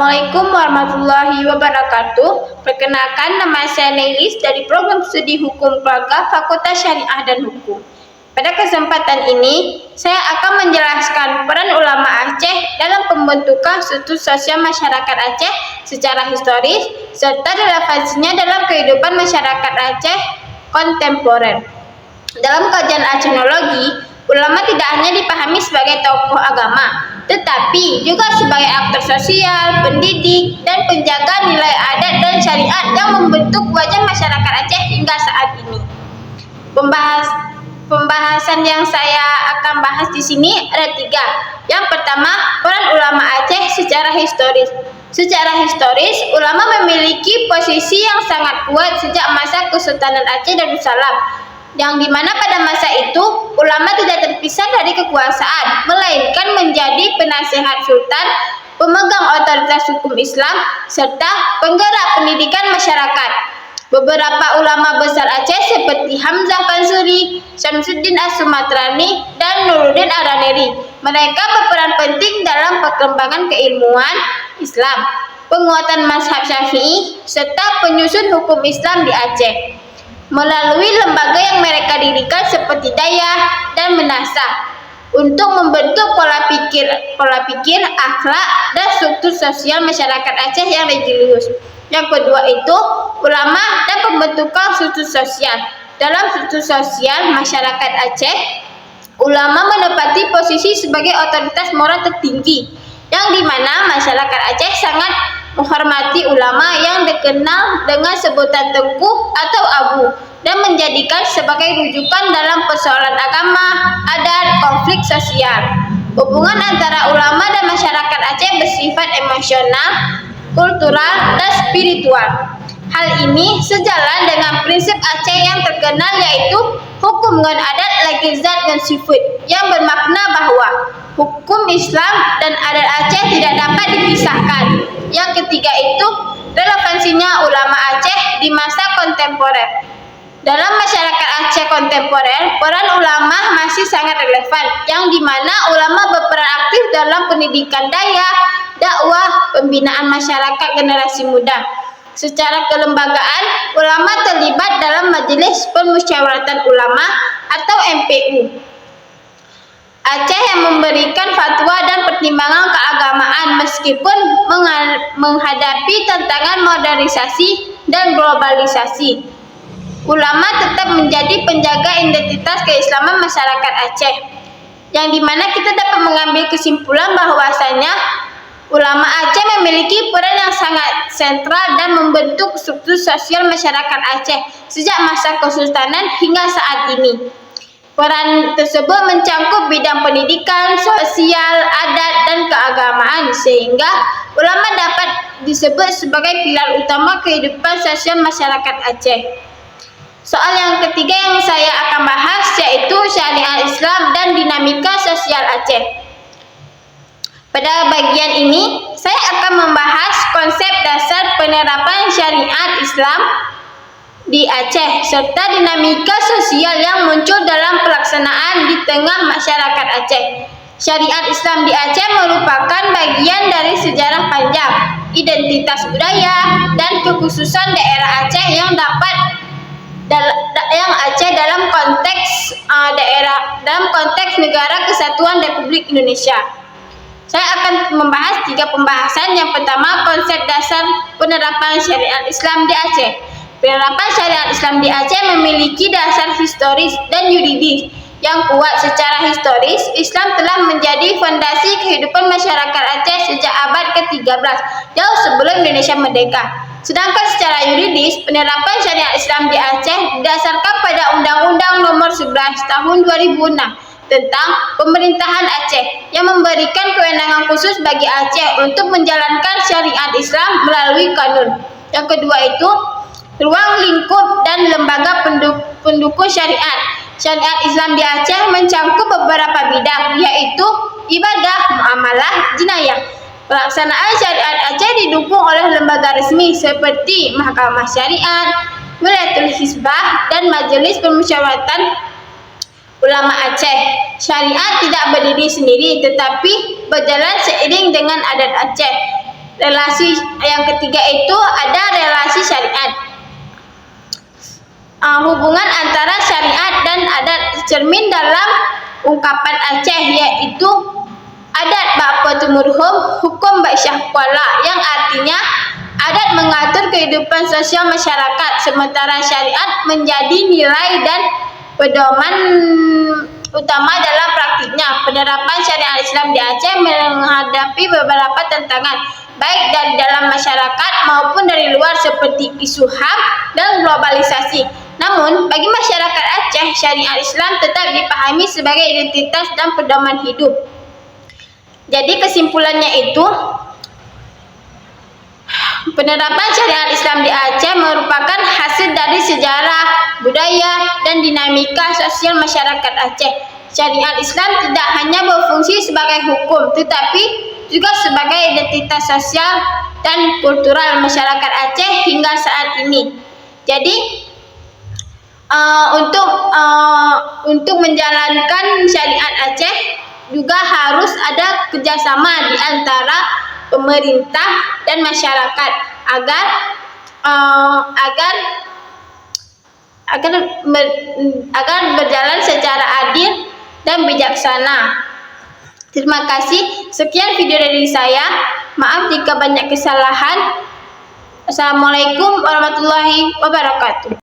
Assalamualaikum warahmatullahi wabarakatuh. Perkenalkan, nama saya Nailis dari Program Studi Hukum Keluarga Fakultas Syariah dan Hukum. Pada kesempatan ini, saya akan menjelaskan peran ulama Aceh dalam pembentukan struktur sosial masyarakat Aceh secara historis, serta relevansinya dalam kehidupan masyarakat Aceh kontemporer. Dalam kajian Acenologi, ulama tidak hanya dipahami sebagai tokoh agama, tetapi juga sebagai aktor sosial, pendidik, dan penjaga nilai adat dan syariat yang membentuk wajah masyarakat Aceh hingga saat ini. Pembahasan yang saya akan bahas di sini ada 3. Yang pertama, peran ulama Aceh secara historis. Secara historis, ulama memiliki posisi yang sangat kuat sejak masa Kesultanan Aceh Darussalam, yang dimana pada masa itu ulama tidak terpisah dari kekuasaan, melainkan menjadi penasehat sultan, pemegang otoritas hukum Islam, serta penggerak pendidikan masyarakat. Beberapa ulama besar Aceh seperti Hamzah Fansuri, Syamsuddin As-Sumatrani, dan Nuruddin Araneri, mereka berperan penting dalam perkembangan keilmuan Islam, penguatan mazhab Syafi'i, serta penyusun hukum Islam di Aceh melalui lembaga yang mereka dirikan seperti Dayah dan Menasah untuk membentuk pola pikir, akhlak, dan struktur sosial masyarakat Aceh yang religius. Yang kedua itu ulama dan pembentukan struktur sosial. Dalam struktur sosial masyarakat Aceh, ulama menempati posisi sebagai otoritas moral tertinggi, yang dimana masyarakat Aceh sangat menghormati ulama yang dikenal dengan sebutan tengku atau abu, dan menjadikan sebagai rujukan dalam persoalan agama, adat, konflik sosial. Hubungan antara ulama dan masyarakat Aceh bersifat emosional, kultural, dan spiritual. Hal ini sejalan dengan prinsip Aceh yang terkenal, yaitu hukum dengan adat lagi zat dan sifat, yang bermakna bahwa hukum Islam dan adat Aceh tidak dapat dipisahkan. Yang ketiga itu relevansinya ulama Aceh di masa kontemporer. Dalam masyarakat Aceh kontemporer, peran ulama masih sangat relevan, yang dimana ulama berperan aktif dalam pendidikan Dayah, dakwah, pembinaan masyarakat generasi muda. Secara kelembagaan, ulama terlibat dalam Majelis Permusyawaratan Ulama atau MPU Aceh yang memberikan fatwa dan pertimbangan keagamaan meskipun menghadapi tantangan modernisasi dan globalisasi. Ulama tetap menjadi penjaga identitas keislaman masyarakat Aceh, yang dimana kita dapat mengambil kesimpulan bahwasanya ulama Aceh memiliki peran yang sangat sentral dan membentuk struktur sosial masyarakat Aceh sejak masa Kesultanan hingga saat ini. Peran tersebut mencangkup bidang pendidikan, sosial, adat, dan keagamaan, sehingga ulama dapat disebut sebagai pilar utama kehidupan sosial masyarakat Aceh. Soal yang ketiga yang saya akan bahas yaitu syariat Islam dan dinamika sosial Aceh. Pada bagian ini, saya akan membahas konsep dasar penerapan syariat Islam di Aceh serta dinamika sosial yang muncul dalam pelaksanaan di tengah masyarakat Aceh. Syariat Islam di Aceh merupakan bagian dari sejarah panjang, identitas budaya, dan kekhususan daerah Aceh yang Aceh dalam konteks negara kesatuan Republik Indonesia. Saya akan membahas 3 pembahasan. Yang pertama, konsep dasar penerapan syariat Islam di Aceh. Penerapan syariat Islam di Aceh memiliki dasar historis dan yuridis yang kuat. Secara historis, Islam telah menjadi fondasi kehidupan masyarakat Aceh sejak abad ke-13, jauh sebelum Indonesia merdeka. Sedangkan secara yuridis, penerapan syariat Islam di Aceh didasarkan pada Undang-Undang Nomor 11 Tahun 2006 tentang Pemerintahan Aceh, yang memberikan kewenangan khusus bagi Aceh untuk menjalankan syariat Islam melalui kanun. Yang kedua itu ruang lingkup dan lembaga pendukung syariat. Syariat Islam di Aceh mencangkup beberapa bidang, yaitu ibadah, muamalah, jinayah. Pelaksanaan syariat Aceh didukung oleh lembaga resmi seperti Mahkamah Syariat, Wilayatul Hizbah, dan Majelis Permusyawaratan Ulama Aceh. Syariat tidak berdiri sendiri, tetapi berjalan seiring dengan adat Aceh. relasi yang ketiga itu ada relasi syariat. Hubungan antara syariat dan adat cermin dalam ungkapan Aceh, yaitu adat bapa tumurhum hukum baisyah kuala, yang artinya adat mengatur kehidupan sosial masyarakat, sementara syariat menjadi nilai dan pedoman utama dalam praktiknya. Penerapan syariat Islam di Aceh menghadapi beberapa tantangan, baik dari dalam masyarakat maupun dari luar, seperti isu HAM dan globalisasi. Namun, bagi masyarakat Aceh, syariat Islam tetap dipahami sebagai identitas dan pedoman hidup. Jadi kesimpulannya itu, penerapan syariat Islam di Aceh merupakan hasil dari sejarah, budaya, dan dinamika sosial masyarakat Aceh. Syariat Islam tidak hanya berfungsi sebagai hukum, tetapi juga sebagai identitas sosial dan kultural masyarakat Aceh hingga saat ini. Jadi, untuk menjalankan syariat Aceh juga harus ada kerjasama di antara pemerintah dan masyarakat agar berjalan secara adil dan bijaksana. Terima kasih. Sekian video dari saya. Maaf jika banyak kesalahan. Assalamualaikum warahmatullahi wabarakatuh.